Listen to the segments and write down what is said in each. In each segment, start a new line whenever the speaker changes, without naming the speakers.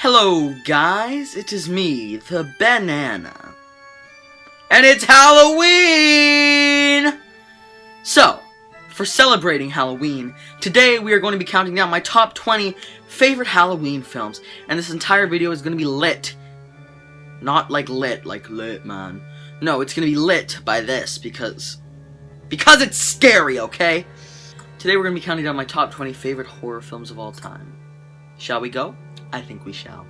Hello guys, it is me, the Benana. And it's Halloween! So, for celebrating Halloween, today we are going to be counting down my top 20 favorite Halloween films. And this entire video is going to be lit. Not like lit, man. No, it's going to be lit by this because it's scary, okay? Today we're going to be counting down my top 20 favorite horror films of all time. Shall we go? I think we shall.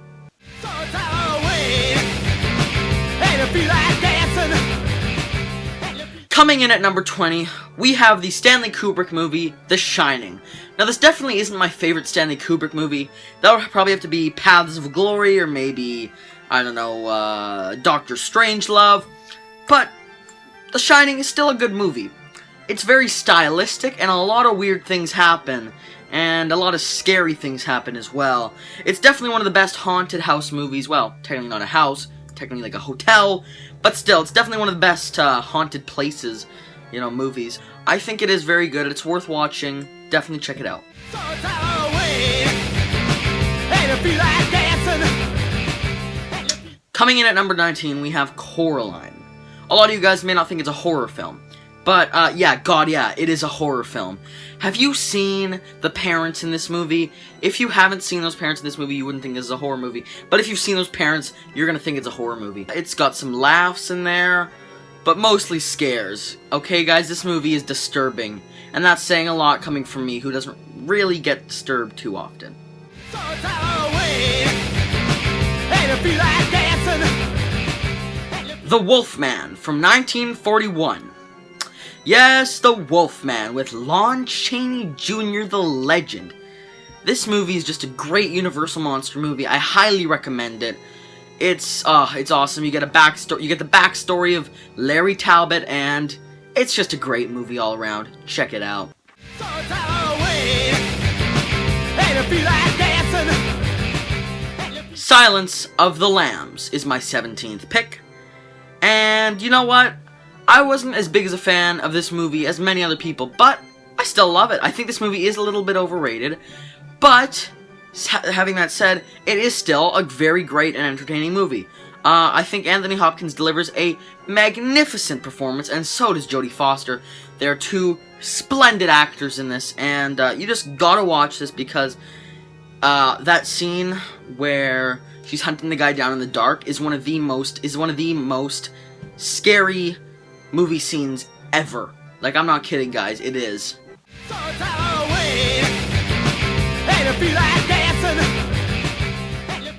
Coming in at number 20, we have the Stanley Kubrick movie, The Shining. Now this definitely isn't my favorite Stanley Kubrick movie. That would probably have to be Paths of Glory, or maybe, I don't know, Dr. Strangelove. But The Shining is still a good movie. It's very stylistic, and a lot of weird things happen. And a lot of scary things happen as well. It's definitely one of the best haunted house movies. Well, technically not a house, technically like a hotel, but still, it's definitely one of the best haunted places, movies. I think it is very good. It's worth watching. Definitely check it out. Coming in at number 19, we have Coraline. A lot of you guys may not think it's a horror film. But, yeah, it is a horror film. Have you seen the parents in this movie? If you haven't seen those parents in this movie, you wouldn't think this is a horror movie. But if you've seen those parents, you're gonna think it's a horror movie. It's got some laughs in there, but mostly scares. Okay, guys, this movie is disturbing. And that's saying a lot coming from me, who doesn't really get disturbed too often. The Wolfman from 1941. Yes, The Wolfman, with Lon Chaney Jr., the legend. This movie is just a great Universal monster movie. I highly recommend it. It's awesome. You get the backstory of Larry Talbot, and it's just a great movie all around. Check it out. Silence of the Lambs is my 17th pick. And you know what? I wasn't as big as a fan of this movie as many other people, but I still love it. I think this movie is a little bit overrated, but having that said, it is still a very great and entertaining movie. I think Anthony Hopkins delivers a magnificent performance, and so does Jodie Foster. They're two splendid actors in this, and you just gotta watch this because that scene where she's hunting the guy down in the dark is one of the most scary movie scenes ever. Like, I'm not kidding, guys. It is.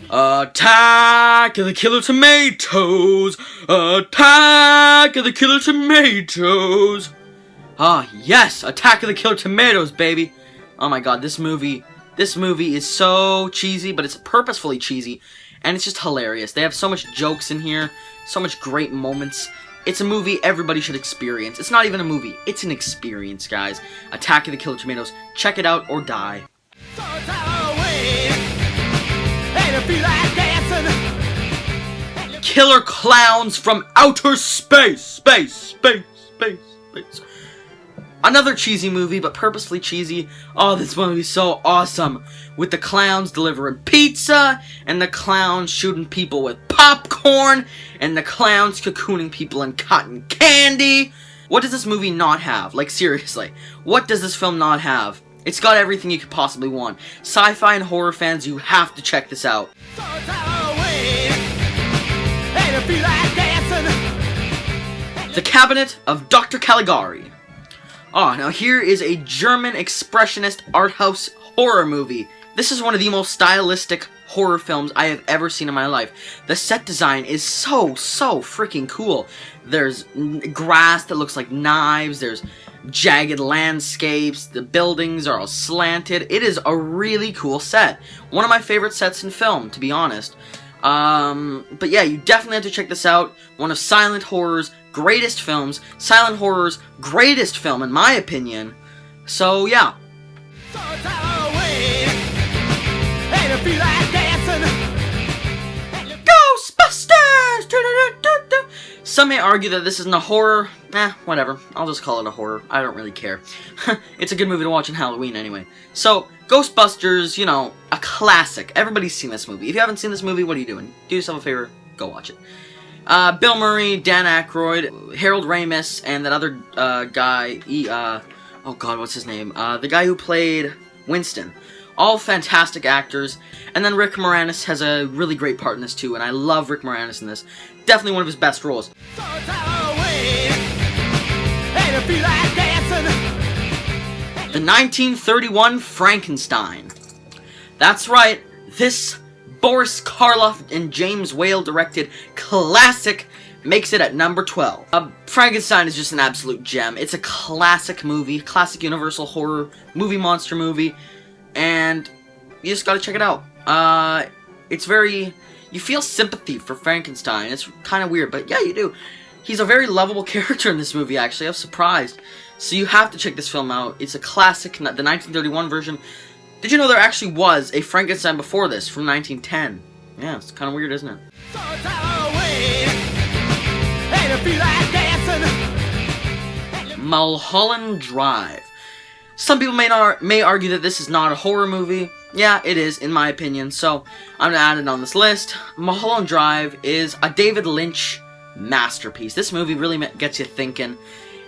Attack of the Killer Tomatoes! Attack of the Killer Tomatoes! Ah, yes! Attack of the Killer Tomatoes, baby! Oh my god, this movie is so cheesy, but it's purposefully cheesy, and it's just hilarious. They have so much jokes in here, so much great moments. It's a movie everybody should experience. It's not even a movie, it's an experience, guys. Attack of the Killer Tomatoes. Check it out or die. Killer Klowns from Outer Space! Space! Another cheesy movie, but purposefully cheesy. Oh, this movie is so awesome. With the clowns delivering pizza, and the clowns shooting people with popcorn, and the clowns cocooning people in cotton candy. What does this movie not have? Like, seriously. What does this film not have? It's got everything you could possibly want. Sci-fi and horror fans, you have to check this out. The Cabinet of Dr. Caligari. Oh, now here is a German expressionist art house horror movie. This is one of the most stylistic horror films I have ever seen in my life. The set design is so freaking cool. There's grass that looks like knives, there's jagged landscapes, the buildings are all slanted. It is a really cool set. One of my favorite sets in film, to be honest. But yeah, you definitely have to check this out. One of silent horror's greatest films. Silent horror's greatest film, in my opinion. So, yeah. Ghostbusters! Some may argue that this isn't a horror. Whatever. I'll just call it a horror. I don't really care. It's a good movie to watch on Halloween anyway. So, Ghostbusters, you know, a classic. Everybody's seen this movie. If you haven't seen this movie, what are you doing? Do yourself a favor, go watch it. Bill Murray, Dan Aykroyd, Harold Ramis, and that other guy, oh god, what's his name? The guy who played Winston. All fantastic actors. And then Rick Moranis has a really great part in this too, and I love Rick Moranis in this. Definitely one of his best roles. The 1931 Frankenstein. That's right, this Boris Karloff and James Whale directed classic makes it at number 12. Frankenstein is just an absolute gem. It's a classic movie, classic Universal horror movie, monster movie, and you just gotta check it out. It's very... You feel sympathy for Frankenstein. It's kind of weird, but yeah, you do. He's a very lovable character in this movie, actually. I was surprised. So you have to check this film out. It's a classic, the 1931 version. Did you know there actually was a Frankenstein before this, from 1910? Yeah, it's kind of weird, isn't it? Mulholland Drive. Some people may argue that this is not a horror movie. Yeah, it is, in my opinion, so I'm going to add it on this list. Mulholland Drive is a David Lynch masterpiece. This movie really gets you thinking.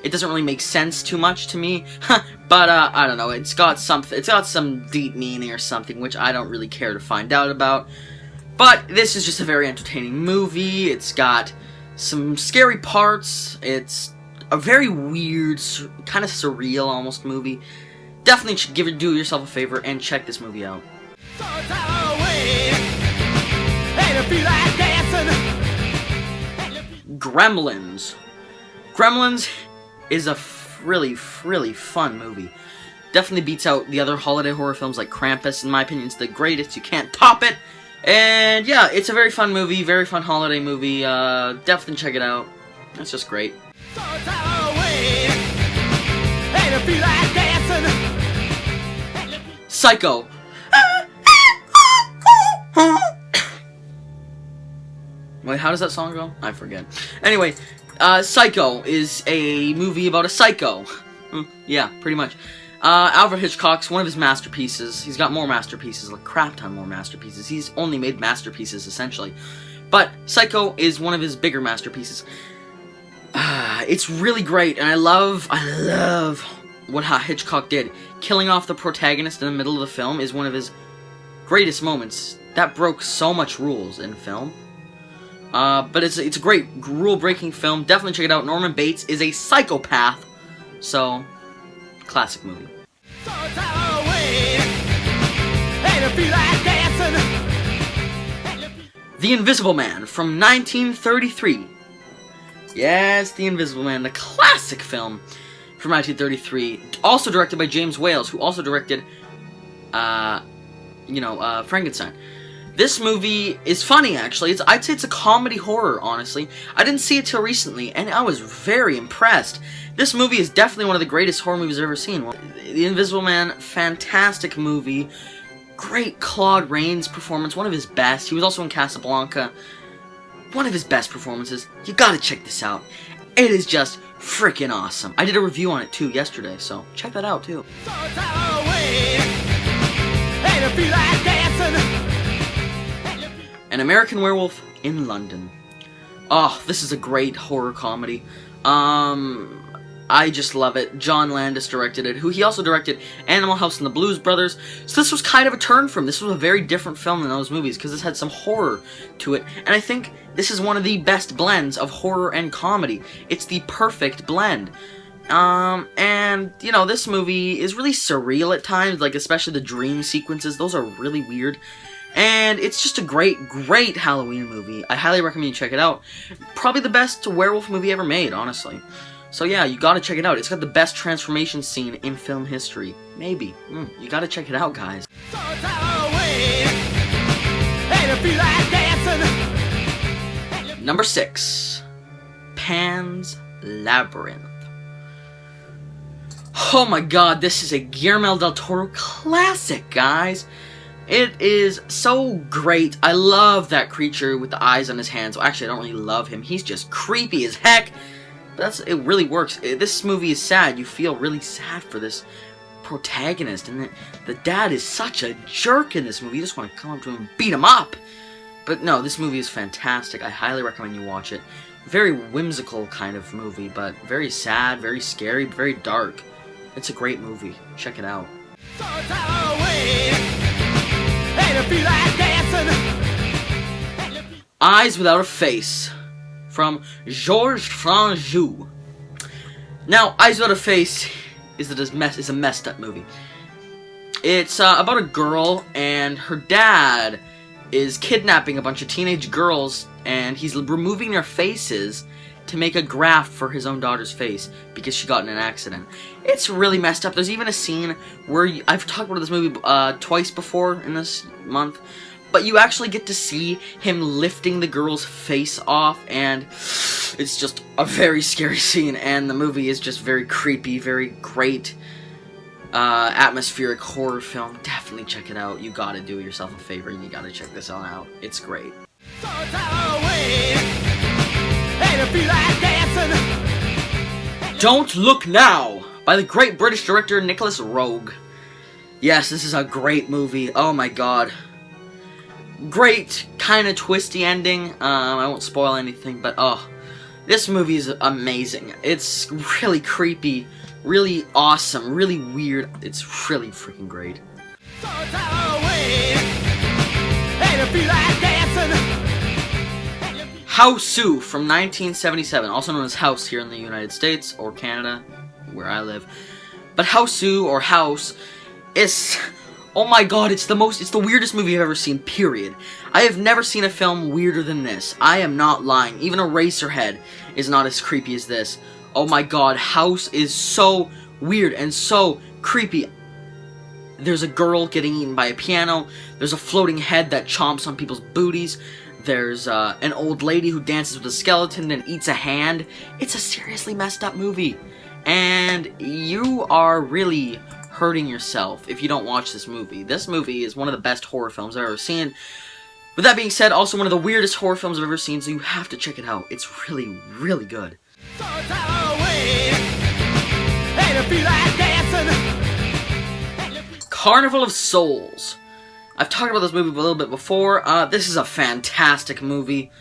It doesn't really make sense too much to me, but I don't know, it's got some deep meaning or something, which I don't really care to find out about. But this is just a very entertaining movie. It's got some scary parts. It's a very weird, kind of surreal almost movie. Definitely should do yourself a favor and check this movie out. Gremlins. Gremlins is a really, really fun movie. Definitely beats out the other holiday horror films like Krampus. In my opinion, it's the greatest. You can't top it. And yeah, it's a very fun movie, very fun holiday movie. Definitely check it out. It's just great. Psycho. Wait, how does that song go? I forget. Anyway, Psycho is a movie about a psycho. Yeah, pretty much. Alfred Hitchcock's one of his masterpieces. He's got more masterpieces, like crap ton more masterpieces. He's only made masterpieces, essentially. But Psycho is one of his bigger masterpieces. It's really great, and I love what Hitchcock did. Killing off the protagonist in the middle of the film is one of his greatest moments. That broke so much rules in film. But it's a great rule-breaking film. Definitely check it out. Norman Bates is a psychopath. So, classic movie. The Invisible Man from 1933. Yes, The Invisible Man, the classic film from 1933. Also directed by James Whale, who also directed, Frankenstein. This movie is funny, actually. I'd say it's a comedy horror, honestly. I didn't see it till recently, and I was very impressed. This movie is definitely one of the greatest horror movies I've ever seen. The Invisible Man, fantastic movie. Great Claude Rains performance, one of his best. He was also in Casablanca. One of his best performances. You gotta check this out. It is just freaking awesome. I did a review on it, too, yesterday, so check that out, too. An American Werewolf in London. Oh, this is a great horror comedy. I just love it. John Landis directed it, he also directed Animal House and the Blues Brothers. So this was kind of a turn for him. This was a very different film than those movies, because this had some horror to it. And I think this is one of the best blends of horror and comedy. It's the perfect blend. And, you know, this movie is really surreal at times, like especially the dream sequences. Those are really weird. And it's just a great Halloween movie. I highly recommend you check it out. Probably the best werewolf movie ever made, honestly. So yeah, you gotta check it out. It's got the best transformation scene in film history. Maybe. You gotta check it out, guys. Number 6. Pan's Labyrinth. Oh my god, this is a Guillermo del Toro classic, guys. It is so great. I love that creature with the eyes on his hands. Well, actually, I don't really love him. He's just creepy as heck. But it really works. This movie is sad. You feel really sad for this protagonist. And the dad is such a jerk in this movie. You just want to come up to him and beat him up. But no, this movie is fantastic. I highly recommend you watch it. Very whimsical kind of movie, but very sad, very scary, very dark. It's a great movie. Check it out. Eyes Without a Face, from Georges Franju. Now, Eyes Without a Face is a messed up movie. It's about a girl, and her dad is kidnapping a bunch of teenage girls, and he's removing their faces to make a graft for his own daughter's face because she got in an accident. It's really messed up. There's even a scene where I've talked about this movie twice before in this month, but you actually get to see him lifting the girl's face off, and it's just a very scary scene, and the movie is just very creepy, very great, atmospheric horror film. Definitely check it out. You gotta do yourself a favor, and you gotta check this one out. It's great. Don't Look Now, by the great British director Nicholas Roeg. Yes, this is a great movie. Oh my god. Great, kind of twisty ending. I won't spoil anything, but this movie is amazing. It's really creepy, really awesome, really weird. It's really freaking great. Houseu from 1977, also known as House here in the United States or Canada, where I live. But Houseu or House is, oh my god, it's the weirdest movie I've ever seen, period. I have never seen a film weirder than this. I am not lying. Even Eraserhead is not as creepy as this. Oh my god, House is so weird and so creepy. There's a girl getting eaten by a piano. There's a floating head that chomps on people's booties. There's an old lady who dances with a skeleton and eats a hand. It's a seriously messed up movie. And you are really hurting yourself if you don't watch this movie. This movie is one of the best horror films I've ever seen. With that being said, also one of the weirdest horror films I've ever seen, so you have to check it out. It's really, really good. Carnival of Souls. I've talked about this movie a little bit before. This is a fantastic movie.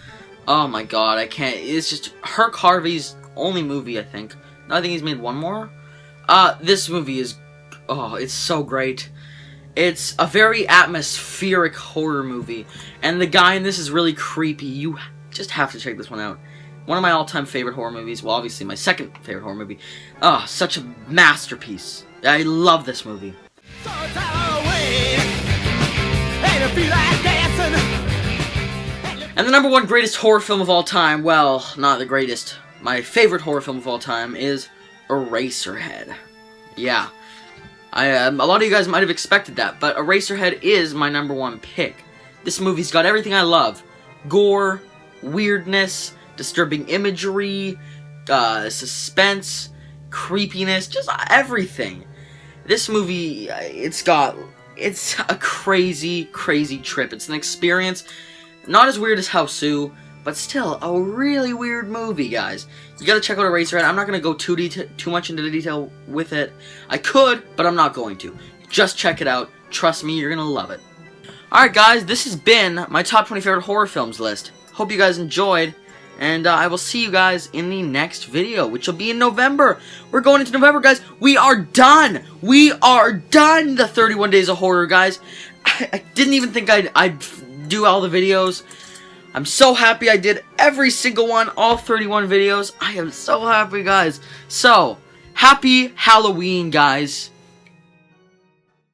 Oh my god, I can't. It's just Herc Harvey's only movie, I think. I think he's made one more. This movie is, it's so great. It's a very atmospheric horror movie, and the guy in this is really creepy. You just have to check this one out. One of my all-time favorite horror movies. Well, obviously my second favorite horror movie. Such a masterpiece. I love this movie. And the number one greatest horror film of all time, well, not the greatest, my favorite horror film of all time is Eraserhead. Yeah, a lot of you guys might have expected that, but Eraserhead is my number one pick. This movie's got everything I love. Gore, weirdness, disturbing imagery, suspense, creepiness, just everything. This movie, it's a crazy, crazy trip. It's an experience, not as weird as Houseu, but still a really weird movie, guys. You gotta check out Eraserhead. I'm not gonna go too much into the detail with it. I could, but I'm not going to. Just check it out. Trust me, you're gonna love it. Alright, guys, this has been my top 20 favorite horror films list. Hope you guys enjoyed. And I will see you guys in the next video, which will be in November. We're going into November, guys. We are done. We are done. The 31 Days of Horror, guys. I didn't even think I'd do all the videos. I'm so happy I did every single one, all 31 videos. I am so happy, guys. So, happy Halloween, guys.